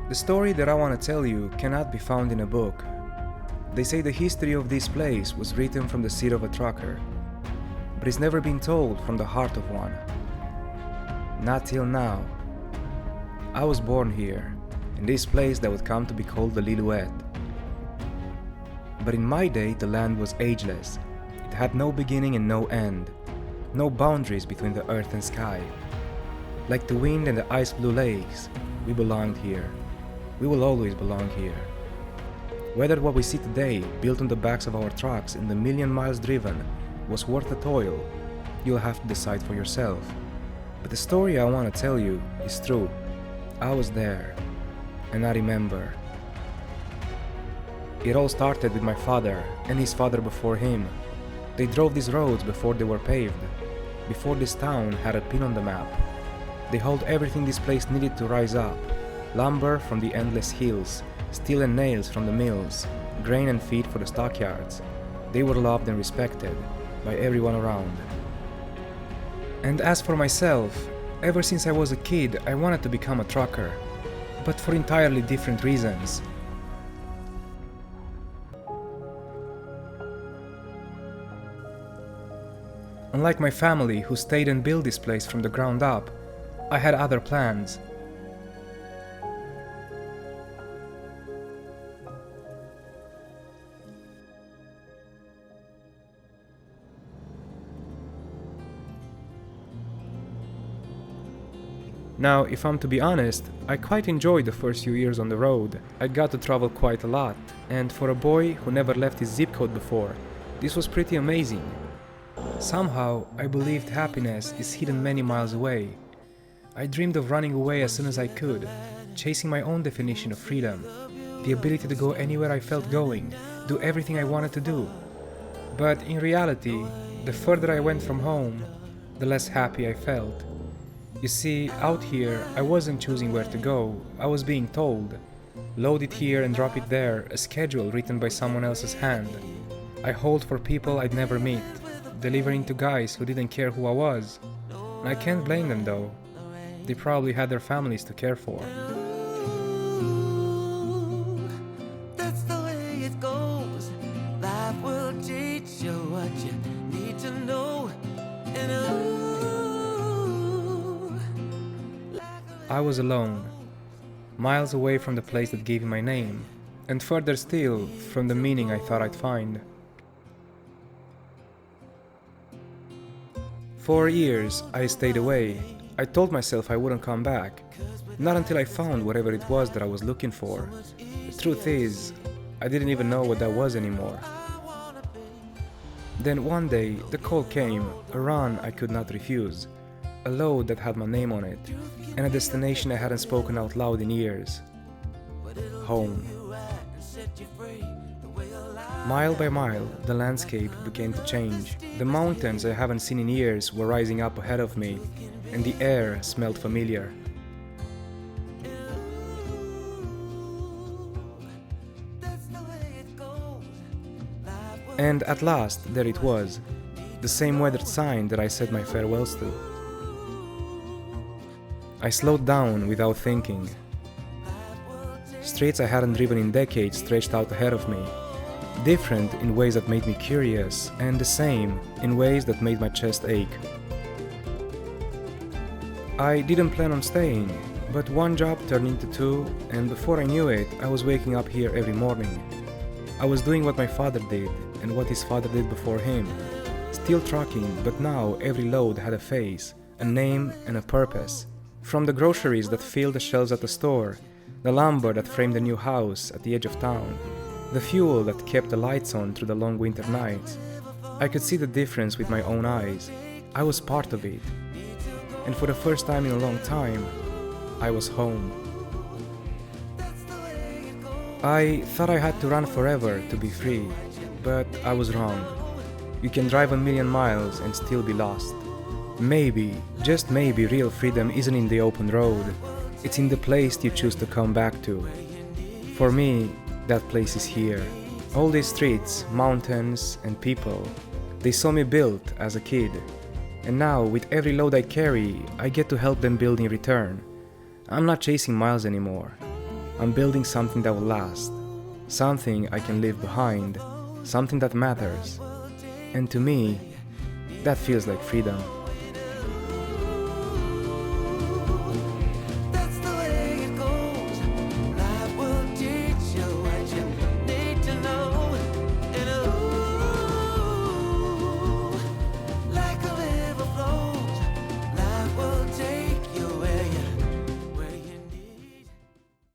The story that I want to tell you cannot be found in a book. They say the history of this place was written from the seat of a trucker, but it's never been told from the heart of one. Not till now. I was born here, in this place that would come to be called the Lillooet. But in my day, the land was ageless. It had no beginning and no end, no boundaries between the earth and sky. Like the wind and the ice blue lakes, we belonged here. We will always belong here. Whether what we see today, built on the backs of our trucks and the million miles driven, was worth the toil, you'll have to decide for yourself. But the story I want to tell you is true. I was there, and I remember. It all started with my father and his father before him. They drove these roads before they were paved, before this town had a pin on the map. They hauled everything this place needed to rise up: lumber from the endless hills, steel and nails from the mills, grain and feed for the stockyards. They were loved and respected by everyone around. And as for myself, ever since I was a kid, I wanted to become a trucker, but for entirely different reasons. Unlike my family, who stayed and built this place from the ground up, I had other plans. Now, if I'm to be honest, I quite enjoyed the first few years on the road. I got to travel quite a lot, and for a boy who never left his zip code before, this was pretty amazing. Somehow, I believed happiness is hidden many miles away. I dreamed of running away as soon as I could, chasing my own definition of freedom, the ability to go anywhere I felt going, do everything I wanted to do. But in reality, the further I went from home, the less happy I felt. You see, out here, I wasn't choosing where to go, I was being told. Load it here and drop it there, a schedule written by someone else's hand. I hauled for people I'd never meet, delivering to guys who didn't care who I was. I can't blame them though. They probably had their families to care for. That's the way it goes. Life will teach you what you need to know. I was alone, miles away from the place that gave me my name, and further still from the meaning I thought I'd find. For years, I stayed away. I told myself I wouldn't come back, not until I found whatever it was that I was looking for. The truth is, I didn't even know what that was anymore. Then one day, the call came, a run I could not refuse, a load that had my name on it, and a destination I hadn't spoken out loud in years. Home. Mile by mile, the landscape began to change. The mountains I haven't seen in years were rising up ahead of me, and the air smelled familiar. And at last, there it was, the same weathered sign that I said my farewells to. I slowed down without thinking. Streets I hadn't driven in decades stretched out ahead of me, different in ways that made me curious, and the same in ways that made my chest ache. I didn't plan on staying, but one job turned into two, and before I knew it, I was waking up here every morning. I was doing what my father did, and what his father did before him. Still trucking, but now every load had a face, a name, and a purpose. From the groceries that filled the shelves at the store, the lumber that framed the new house at the edge of town, the fuel that kept the lights on through the long winter nights. I could see the difference with my own eyes. I was part of it. And for the first time in a long time, I was home. I thought I had to run forever to be free, but I was wrong. You can drive 1,000,000 miles and still be lost. Maybe, just maybe, real freedom isn't in the open road. It's in the place you choose to come back to. For me, that place is here. All these streets, mountains, and people, they saw me built as a kid. And now, with every load I carry, I get to help them build in return. I'm not chasing miles anymore. I'm building something that will last, something I can leave behind, something that matters. And to me, that feels like freedom.